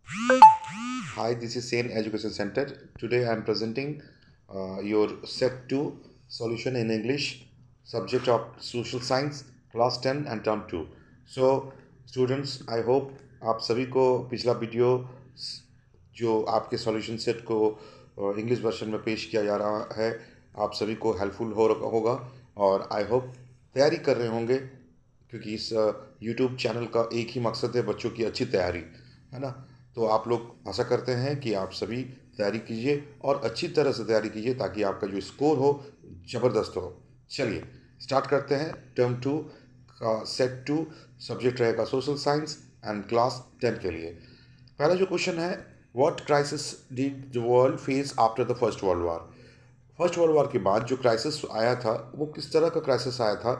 Hi, this is Sane Education Center. Today I am presenting your Set 2 solution in English, subject of Social Science, Class 10 and Term 2. So, students, I hope आप सभी को पिछला video जो आपके solution set को English version में पेश किया जा रहा है आप सभी को हेल्पफुल होगा और आई होप तैयारी कर रहे होंगे क्योंकि इस यूट्यूब चैनल का एक ही मकसद है बच्चों की अच्छी तैयारी है ना। तो आप लोग आशा करते हैं कि आप सभी तैयारी कीजिए और अच्छी तरह से तैयारी कीजिए ताकि आपका जो स्कोर हो ज़बरदस्त हो। चलिए स्टार्ट करते हैं। टर्म 2 का सेट 2 सब्जेक्ट रहेगा सोशल साइंस एंड क्लास 10 के लिए। पहला जो क्वेश्चन है, what crisis did the world face after the first world war. First world war के बाद जो क्राइसिस आया था वो किस तरह का क्राइसिस आया था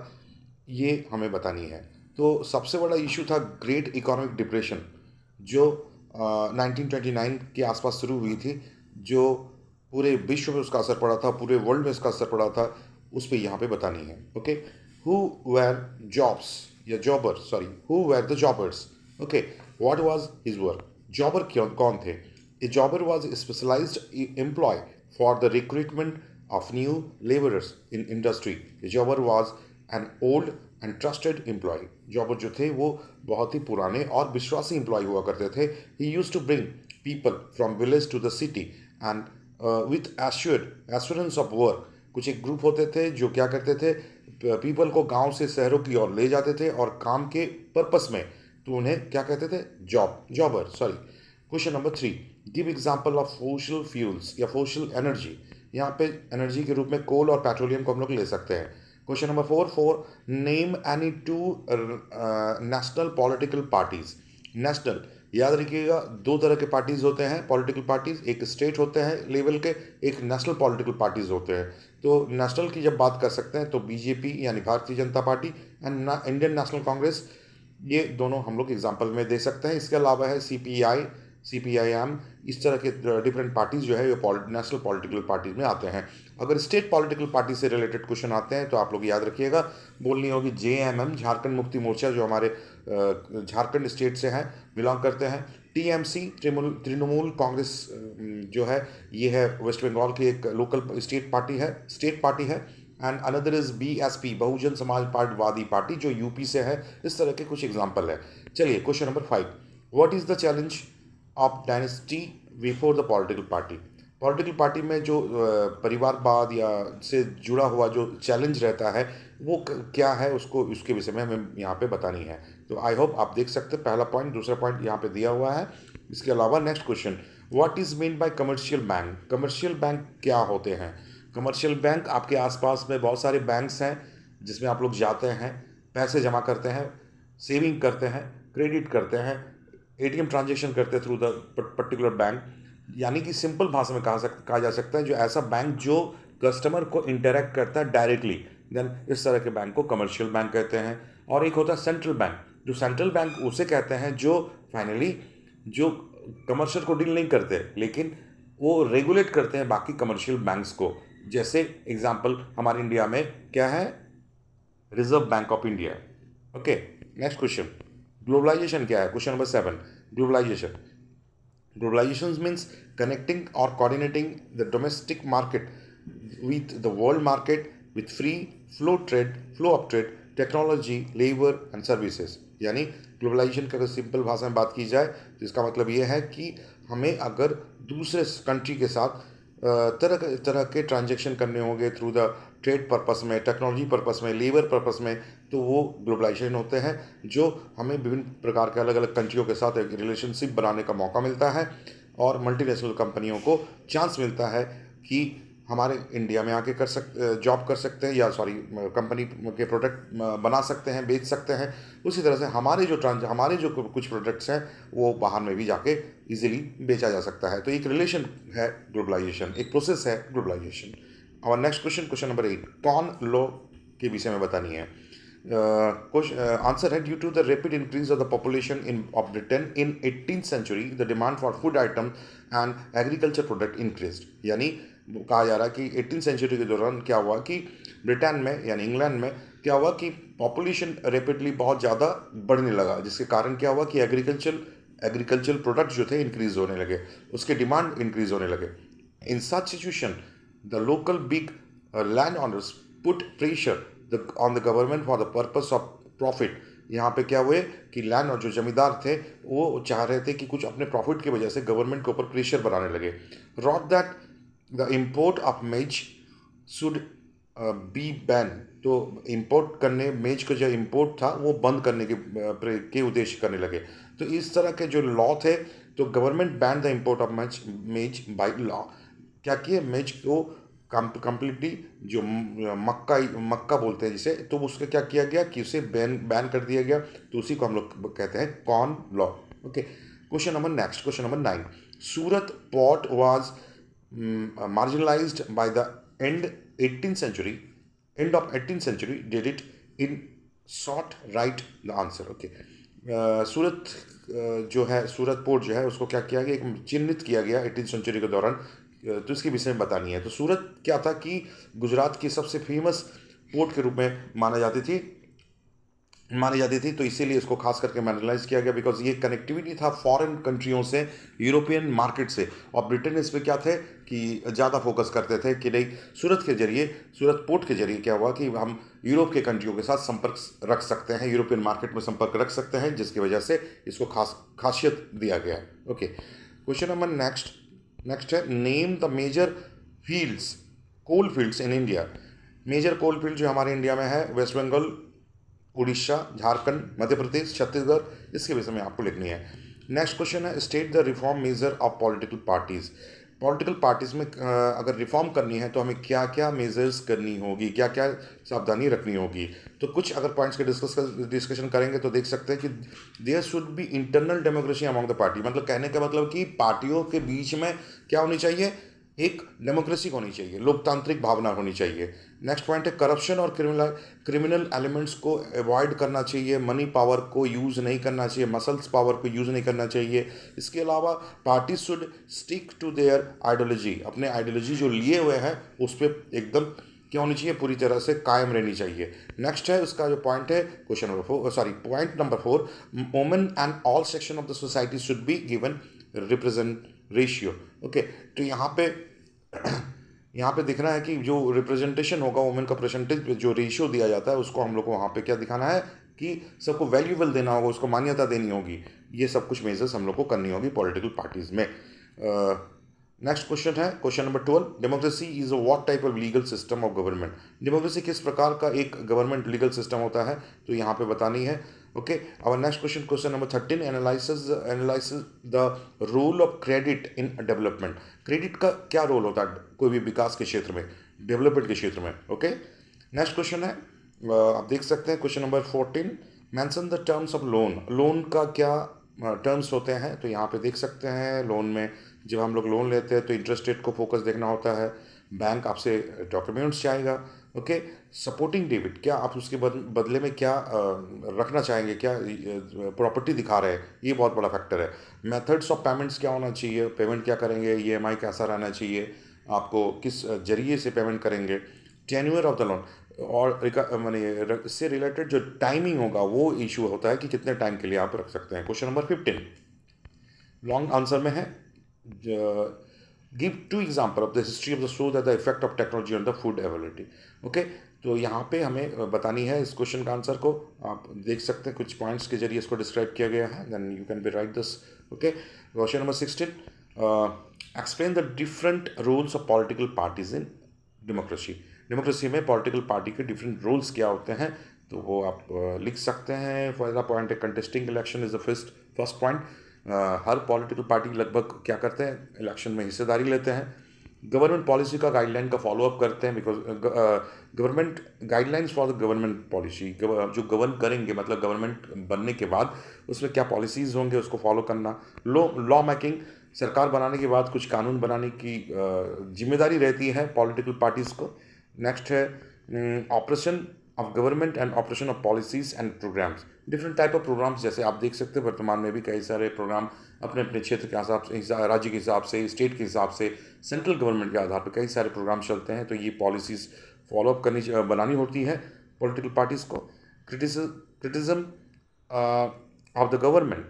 ये हमें बतानी है। तो सबसे बड़ा इशू था ग्रेट इकोनॉमिक डिप्रेशन जो 1929 के आसपास शुरू हुई थी, जो पूरे विश्व में उसका असर पड़ा था, पूरे वर्ल्ड में इसका असर पड़ा था, उस पर यहाँ पे बतानी है। ओके, हु वेर जॉब्स या jobber sorry who were the jobbers. Okay, what was his work. Jobber क्यों कौन थे। A jobber was specialised employ for the recruitment of new laborers in industry. A jobber was an old and trusted employee. जॉबर जो थे वो बहुत ही पुराने और विश्वासी एम्प्लॉय हुआ करते थे। He use to bring people from village to the city and with assurance of work. कुछ एक ग्रुप होते थे जो क्या करते थे, पीपल को गांव से शहरों की ओर ले जाते थे और काम के पर्पस में, तो उन्हें क्या कहते थे, jobber sorry. Question number 3, give example of fossil fuels या फोशल एनर्जी। यहाँ पे एनर्जी के रूप में कोल और पेट्रोलियम को हम लोग ले सकते हैं। Question number 4, name any two national political parties. National याद रखिएगा, दो तरह के पार्टीज होते हैं पॉलिटिकल पार्टीज, एक स्टेट होते हैं लेवल के, एक नेशनल पॉलिटिकल पार्टीज होते हैं। तो नेशनल की जब बात कर सकते हैं तो बीजेपी यानी Bharatiya Janata party and Indian national Congress, ये दोनों हम लोग एग्जाम्पल में दे सकते हैं। इसके अलावा है सीपीआई, सीपीआईएम, इस तरह के डिफरेंट पार्टीज जो है ये नेशनल पॉलिटिकल पार्टीज में आते हैं। अगर स्टेट पॉलिटिकल पार्टी से रिलेटेड क्वेश्चन आते हैं तो आप लोग याद रखिएगा, बोलनी होगी जेएमएम, झारखंड मुक्ति मोर्चा, जो हमारे झारखंड स्टेट से हैं, बिलोंग करते हैं। टीएमसी, तृणमूल कांग्रेस जो है ये है वेस्ट बंगाल की एक लोकल स्टेट पार्टी है। And another is BSP, Bahujan Samaj पार्टीवादी party, जो यूपी से है। इस तरह के कुछ एग्जाम्पल है। चलिए question number 5, what is the challenge of dynasty before the political party. Political party में जो परिवारवाद या से जुड़ा हुआ जो चैलेंज रहता है वो क्या है, उसको उसके विषय में हमें यहाँ पे बतानी है। तो आई होप आप देख सकते हैं, पहला पॉइंट, दूसरा पॉइंट यहाँ पे दिया हुआ है। इसके अलावा next question, what is mean by commercial bank. Commercial bank क्या होते हैं। कमर्शियल बैंक, आपके आसपास में बहुत सारे बैंक्स हैं जिसमें आप लोग जाते हैं, पैसे जमा करते हैं, सेविंग करते हैं, क्रेडिट करते हैं, एटीएम ट्रांजेक्शन करते हैं थ्रू द पर्टिकुलर बैंक। यानी कि सिंपल भाषा में कहा जा सकता है जो ऐसा बैंक जो कस्टमर को इंटरेक्ट करता है डायरेक्टली, देन इस तरह के बैंक को कमर्शियल बैंक कहते हैं। और एक होता है सेंट्रल बैंक, जो सेंट्रल बैंक उसे कहते हैं जो फाइनली जो कमर्शियल को डील नहीं करते लेकिन वो रेगुलेट करते हैं बाकी कमर्शियल बैंक्स को। जैसे एग्जांपल हमारे इंडिया में क्या है, Reserve Bank of India. Okay, next question, globalization क्या है। Question number 7, globalization. Globalization means connecting or coordinating the domestic market with the world market with free flow of trade, technology, labor and services। यानी globalisation का अगर simple भाषा में बात की जाए तो इसका मतलब ये है कि हमें अगर दूसरे कंट्री के साथ तरह तरह के ट्रांजेक्शन करने होंगे थ्रू द ट्रेड पर्पस में, टेक्नोलॉजी पर्पस में, लेबर पर्पस में, तो वो ग्लोबलाइजेशन होते हैं, जो हमें विभिन्न प्रकार के अलग अलग कंट्रियों के साथ एक रिलेशनशिप बनाने का मौका मिलता है और मल्टीनेशनल कंपनियों को चांस मिलता है कि हमारे इंडिया में आके जॉब कर सकते हैं या सॉरी कंपनी के प्रोडक्ट बना सकते हैं, बेच सकते हैं। उसी तरह से हमारे जो कुछ प्रोडक्ट्स हैं वो बाहर में भी जाके इजीली बेचा जा सकता है। तो एक रिलेशन है ग्लोबलाइजेशन, एक प्रोसेस है ग्लोबलाइजेशन। और next question, question number 8, corn law के विषय में बतानी है। आंसर है, due to the rapid increase of the population in of Britain in 18th century the demand for food item and agriculture product increase. यानी कहा जा रहा है कि 18th सेंचुरी के दौरान क्या हुआ कि ब्रिटेन में यानी इंग्लैंड में क्या हुआ कि पॉपुलेशन रैपिडली बहुत ज़्यादा बढ़ने लगा, जिसके कारण क्या हुआ कि एग्रीकल्चरल प्रोडक्ट्स जो थे इंक्रीज होने लगे, उसके डिमांड इंक्रीज होने लगे. In such situation the local big land owners put pressure on the government for the purpose of profit. यहाँ पे क्या हुए कि लैंड और जो जमींदार थे वो चाह रहे थे कि कुछ अपने प्रॉफिट की वजह से गवर्नमेंट के ऊपर प्रेशर बनाने लगे. Wrote that the import of maize should be ban. तो इंपोर्ट करने मेज का जो इंपोर्ट था वो बंद करने के उद्देश्य करने लगे. तो इस तरह के जो लॉ थे, तो government ban the import of मेज बाय लॉ. क्या किए, मेज को कम्प्लीटली जो मक्का बोलते हैं जिसे, तो उसका क्या किया गया कि उसे बैन कर दिया गया. तो उसी को हम लोग कहते हैं corn law. Okay, question number 9. Surat port was marginalized by the end 18th century, end of 18th century. Did it in short write the answer. Okay. सूरत जो है, सूरत पोर्ट जो है उसको क्या किया गया, एक चिन्हित किया गया 18th सेंचुरी के दौरान. तो इसके विषय में बतानी है. तो सूरत क्या था कि गुजरात की सबसे फेमस पोर्ट के रूप में मानी जाती थी. तो इसीलिए इसको खास करके मैनलाइज किया गया, बिकॉज ये कनेक्टिविटी था फॉरेन कंट्रियों से, यूरोपियन मार्केट से. और ब्रिटेन इस पर क्या थे कि ज़्यादा फोकस करते थे कि नहीं, सूरत पोर्ट के जरिए क्या हुआ कि हम यूरोप के कंट्रियों के साथ संपर्क रख सकते हैं, यूरोपियन मार्केट में संपर्क रख सकते हैं, जिसकी वजह से इसको खासियत दिया गया है. ओके, क्वेश्चन नंबर नेक्स्ट है, name the major fields coal fields in India. Major coal field जो हमारे इंडिया में है, वेस्ट बंगाल, उड़ीसा, झारखंड, मध्य प्रदेश, छत्तीसगढ़, इसके विषय में आपको लिखनी है. नेक्स्ट क्वेश्चन है, state the reform major of political parties. Political parties में अगर रिफॉर्म करनी है तो हमें क्या क्या मेजर्स करनी होगी, क्या क्या सावधानी रखनी होगी. तो कुछ अगर पॉइंट्स के डिस्कशन करेंगे तो देख सकते हैं कि there should be internal democracy among the party. मतलब कहने का मतलब कि पार्टियों के बीच में क्या होनी चाहिए, एक डेमोक्रेसी होनी चाहिए, लोकतांत्रिक भावना होनी चाहिए. नेक्स्ट पॉइंट है, करप्शन और क्रिमिनल एलिमेंट्स को अवॉइड करना चाहिए, मनी पावर को यूज़ नहीं करना चाहिए, मसल्स पावर को यूज़ नहीं करना चाहिए. इसके अलावा party should stick to their ideology. अपने आइडियोलॉजी जो लिए हुए हैं उस पर एकदम क्या होनी चाहिए, पूरी तरह से कायम रहनी चाहिए. नेक्स्ट है उसका जो पॉइंट है, point number 4, women and all section of the society should be given represent ratio. Okay, तो यहाँ पे दिखना है कि जो रिप्रेजेंटेशन होगा वुमेन का परसेंटेज जो रेशियो दिया जाता है उसको हम लोग को वहाँ पे क्या दिखाना है कि सबको वैल्यूबल देना होगा, उसको मान्यता देनी होगी. ये सब कुछ मेजर्स हम लोग को करनी होगी पॉलिटिकल पार्टीज में. नेक्स्ट क्वेश्चन है, question number 12, democracy is a what type of legal system of government. Democracy किस प्रकार का एक गवर्नमेंट लीगल सिस्टम होता है, तो यहाँ पे बतानी है. Okay, our next question number 13, analyzes the role of credit in development. Credit का क्या रोल होता है कोई भी विकास के क्षेत्र में, डेवलपमेंट के क्षेत्र में. ओके, नेक्स्ट क्वेश्चन है, आप देख सकते हैं question number 14, mention the terms of loan. Loan का क्या टर्म्स होते हैं, तो यहाँ पे देख सकते हैं. लोन में जब हम लोग लोन लेते हैं तो इंटरेस्ट रेट को फोकस देखना होता है, बैंक आपसे डॉक्यूमेंट्स चाहेगा. ओके, सपोर्टिंग डेबिट, क्या आप उसके बदले में क्या रखना चाहेंगे, क्या प्रॉपर्टी दिखा रहे हैं, ये बहुत बड़ा फैक्टर है. मेथड्स ऑफ पेमेंट्स क्या होना चाहिए, पेमेंट क्या करेंगे, ईएमआई कैसा रहना चाहिए, आपको किस जरिए से पेमेंट करेंगे. टेन्योर ऑफ द लोन, और माने इससे रिलेटेड जो टाइमिंग होगा वो इशू होता है कि कितने टाइम के लिए आप रख सकते हैं. क्वेश्चन नंबर 15 लॉन्ग आंसर में है, give 2 example of the history of the show that the effect of technology on the food availability. Okay, तो यहाँ पे हमें बतानी है इस क्वेश्चन का आंसर को. आप देख सकते हैं कुछ पॉइंट्स के जरिए इसको डिस्क्राइब किया गया है. Then you can be write this. Okay, question number 16, explain the different roles of political parties in democracy. Democracy में पॉलिटिकल पार्टी के डिफरेंट रोल्स क्या होते हैं, तो वो आप लिख सकते हैं. पहला पॉइंट है, contesting election is the first point. Her political party लगभग क्या करते हैं, इलेक्शन में हिस्सेदारी लेते हैं. गवर्नमेंट पॉलिसी का गाइडलाइन का फॉलोअप करते हैं, because government guidelines for the government policy, जो गवर्न करेंगे मतलब गवर्नमेंट बनने के बाद उसमें क्या पॉलिसीज़ होंगे उसको फॉलो करना. लॉ मेकिंग, सरकार बनाने के बाद कुछ कानून बनाने की जिम्मेदारी रहती है पॉलिटिकल पार्टीज़ को. नेक्स्ट है operation of government and operation of policies and programmes. Different type of programmes, जैसे आप देख सकते हैं वर्तमान में भी कई सारे प्रोग्राम अपने अपने क्षेत्र के हिसाब से, राज्य के हिसाब से, स्टेट के हिसाब से, सेंट्रल गवर्नमेंट के आधार पर कई सारे प्रोग्राम चलते हैं. तो ये पॉलिसीज़ फॉलोअप बनानी होती है पॉलिटिकल पार्टीज़ को. Criticism of the government,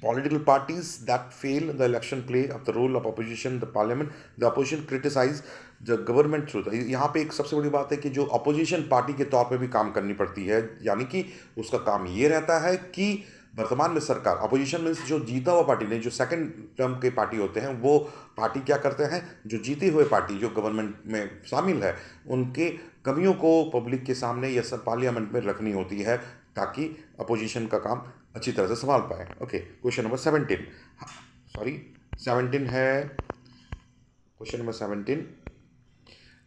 political parties that fail in the election play of the role of opposition the parliament the opposition criticize the government through the यहाँ पे एक सबसे बड़ी बात है कि जो अपोजिशन पार्टी के तौर पे भी काम करनी पड़ती है, यानी कि उसका काम ये रहता है कि वर्तमान में सरकार अपोजिशन में जो जीता हुआ पार्टी नहीं, जो सेकंड टर्म के पार्टी होते हैं वो पार्टी क्या करते हैं, जो जीते हुए पार्टी जो गवर्नमेंट में शामिल है उनके कमियों को पब्लिक के सामने या सब पार्लियामेंट में रखनी होती है ताकि अपोजिशन का काम अच्छी तरह से संभाल पाए। ओके, क्वेश्चन नंबर 17 सॉरी 17 है, question number 17,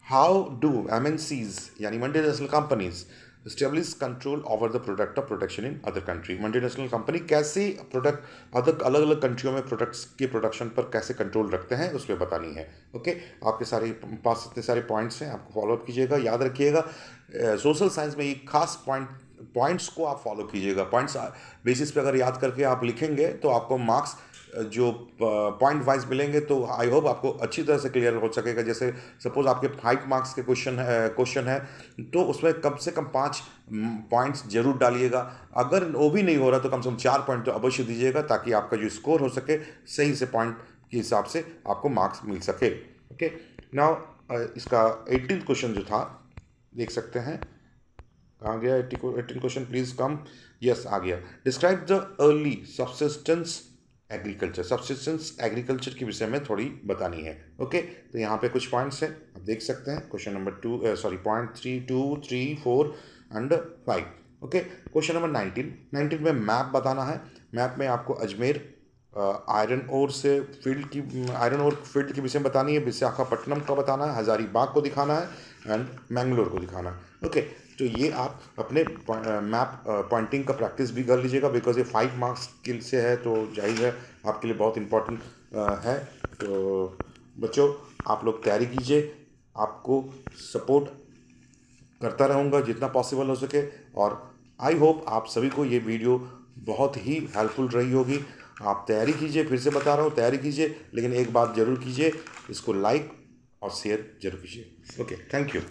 how do MNCs यानी multinational companies establish control over the product of production in other country. Multinational company कैसे प्रोडक्ट अलग अलग कंट्रियों में प्रोडक्ट्स के प्रोडक्शन पर कैसे कंट्रोल रखते हैं उस पर बतानी है। ओके, आपके सारे पास इतने सारे पॉइंट्स हैं, आपको फॉलोअप कीजिएगा, याद रखिएगा। सोशल साइंस में ये खास पॉइंट्स को आप फॉलो कीजिएगा। पॉइंट्स बेसिस पे अगर याद करके आप लिखेंगे तो आपको मार्क्स जो पॉइंट वाइज मिलेंगे तो आई होप आपको अच्छी तरह से क्लियर हो सकेगा। जैसे सपोज आपके 5 मार्क्स के क्वेश्चन है तो उसमें कम से कम 5 पॉइंट्स जरूर डालिएगा। अगर वो भी नहीं हो रहा तो कम से कम 4 पॉइंट तो अवश्य दीजिएगा ताकि आपका जो स्कोर हो सके सही से पॉइंट के हिसाब से आपको मार्क्स मिल सके। ओके, नाउ इसका 18 क्वेश्चन जो था देख सकते हैं, कहाँ गया 18 क्वेश्चन, प्लीज कम, यस आ गया। Describe the early subsistence agriculture. Subsistence agriculture के विषय में थोड़ी बतानी है। ओके, तो यहाँ पे कुछ पॉइंट्स हैं, आप देख सकते हैं। Question number point 3, 2, 3, 4 and 5। Okay, question number 19 में मैप बताना है। मैप में आपको अजमेर आयरन ओर फील्ड की विषय में बतानी है, विशाखापट्टनम का बताना है, हजारीबाग को दिखाना है एंड मैंगलोर को दिखाना है। ओके, तो ये आप अपने मैप पॉइंटिंग का प्रैक्टिस भी कर लीजिएगा बिकॉज ये 5 मार्क्स के से है तो जाहिर है आपके लिए बहुत इम्पोर्टेंट है। तो बच्चों आप लोग तैयारी कीजिए, आपको सपोर्ट करता रहूँगा जितना पॉसिबल हो सके, और आई होप आप सभी को ये वीडियो बहुत ही हेल्पफुल रही होगी। आप तैयारी कीजिए, फिर से बता रहा हूँ तैयारी कीजिए, लेकिन एक बात ज़रूर कीजिए, इसको लाइक और शेयर जरूर कीजिए। Okay, thank you.